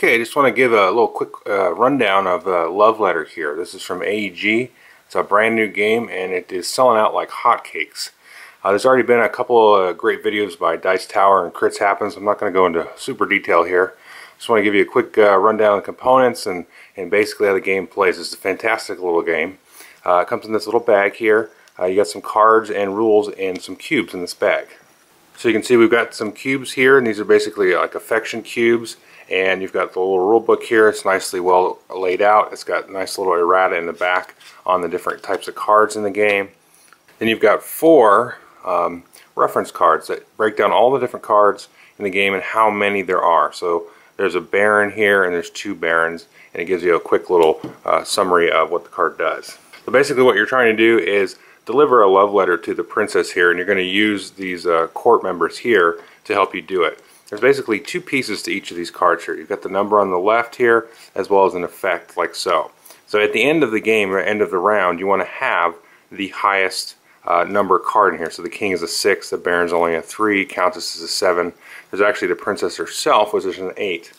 Okay, I just want to give a little quick rundown of Love Letter here. This is from AEG. It's a brand new game and it is selling out like hotcakes. There's already been a couple of great videos by Dice Tower and Crits Happens. I'm not going to go into super detail here. Just want to give you a quick rundown of the components and basically how the game plays. It's a fantastic little game. It comes in this little bag here. You got some cards and rules and some cubes in this bag. So you can see we've got some cubes here, and these are basically like affection cubes. And you've got the little rule book here. It's nicely well laid out. It's got nice little errata in the back on the different types of cards in the game. Then you've got 4 reference cards that break down all the different cards in the game and how many there are. So there's a Baron here and there's 2 Barons, and it gives you a quick little summary of what the card does. So basically what you're trying to do is deliver a love letter to the princess here, and you're going to use these court members here to help you do it. There's basically 2 pieces to each of these cards here. You've got the number on the left here, as well as an effect like so. So at the end of the game, or end of the round, you want to have the highest number card in here. So the king is a 6, the baron's only a 3, countess is a 7. There's actually the princess herself, which is an 8.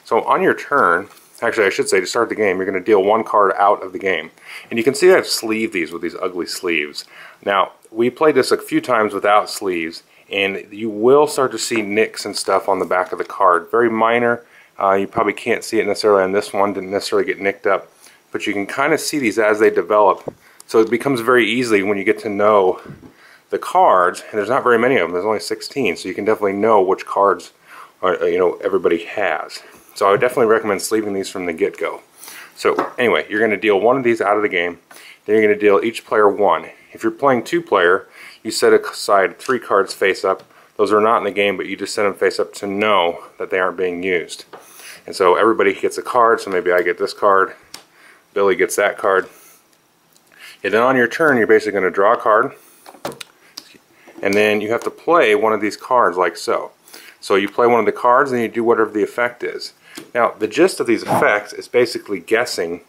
So on your turn, actually I should say to start the game, you're going to deal 1 card out of the game. And you can see I've sleeved these with these ugly sleeves. Now, we played this a few times without sleeves, and you will start to see nicks and stuff on the back of the card. Very minor. You probably can't see it necessarily on this one, didn't necessarily get nicked up, but you can kind of see these as they develop. So it becomes very easy when you get to know the cards, and there's not very many of them, there's only 16, so you can definitely know which cards everybody has. So I would definitely recommend sleeving these from the get-go. So anyway, you're going to deal 1 of these out of the game, then you're going to deal each player 1. If you're playing 2-player, you set aside 3 cards face up. Those are not in the game, but you just set them face up to know that they aren't being used. And so everybody gets a card, so maybe I get this card, Billy gets that card. And then on your turn, you're basically going to draw a card, and then you have to play one of these cards like so. So you play one of the cards and you do whatever the effect is. Now, the gist of these effects is basically guessing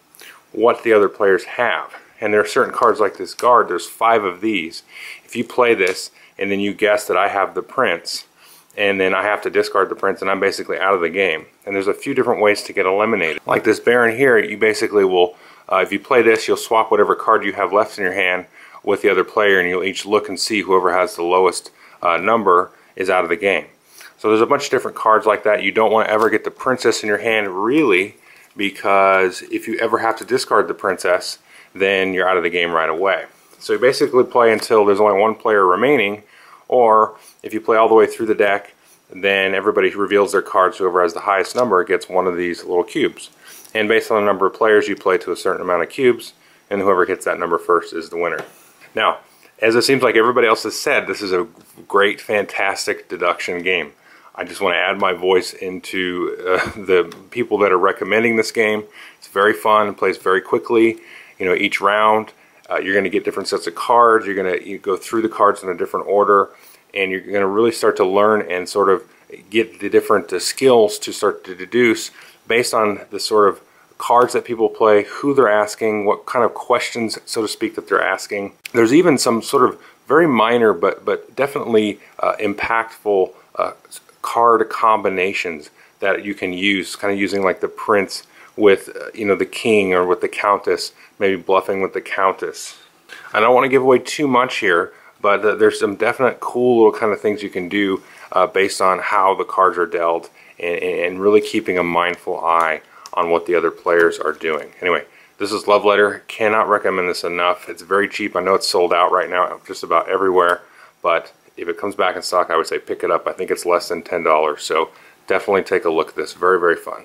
what the other players have. And there are certain cards like this guard, there's 5 of these. If you play this and then you guess that I have the prince, and then I have to discard the prince, and I'm basically out of the game. And there's a few different ways to get eliminated. Like this Baron here, you basically will, if you play this, you'll swap whatever card you have left in your hand with the other player, and you'll each look and see whoever has the lowest number is out of the game. So there's a bunch of different cards like that. You don't want to ever get the princess in your hand, really, because if you ever have to discard the princess, then you're out of the game right away. So you basically play until there's only 1 player remaining, or if you play all the way through the deck, then everybody reveals their cards. Whoever has the highest number gets one of these little cubes. And based on the number of players, you play to a certain amount of cubes, and whoever hits that number first is the winner. Now, as it seems like everybody else has said, this is a great, fantastic deduction game. I just want to add my voice into the people that are recommending this game. It's very fun, it plays very quickly. You know, each round you're going to get different sets of cards. You're going to go through the cards in a different order, and you're going to really start to learn and sort of get the different skills to start to deduce based on the sort of cards that people play, who they're asking, what kind of questions, so to speak, that they're asking. There's even some sort of very minor but definitely impactful card combinations that you can use, kind of using like the prince with the king, or with the countess, maybe bluffing with the countess. I don't want to give away too much here, but there's some definite cool little kind of things you can do based on how the cards are dealt, and really keeping a mindful eye on what the other players are doing. Anyway, this is Love Letter. Cannot recommend this enough. It's very cheap. I know it's sold out right now just about everywhere, but if it comes back in stock, I would say pick it up. I think it's less than $10, so definitely take a look at this. Very, very fun.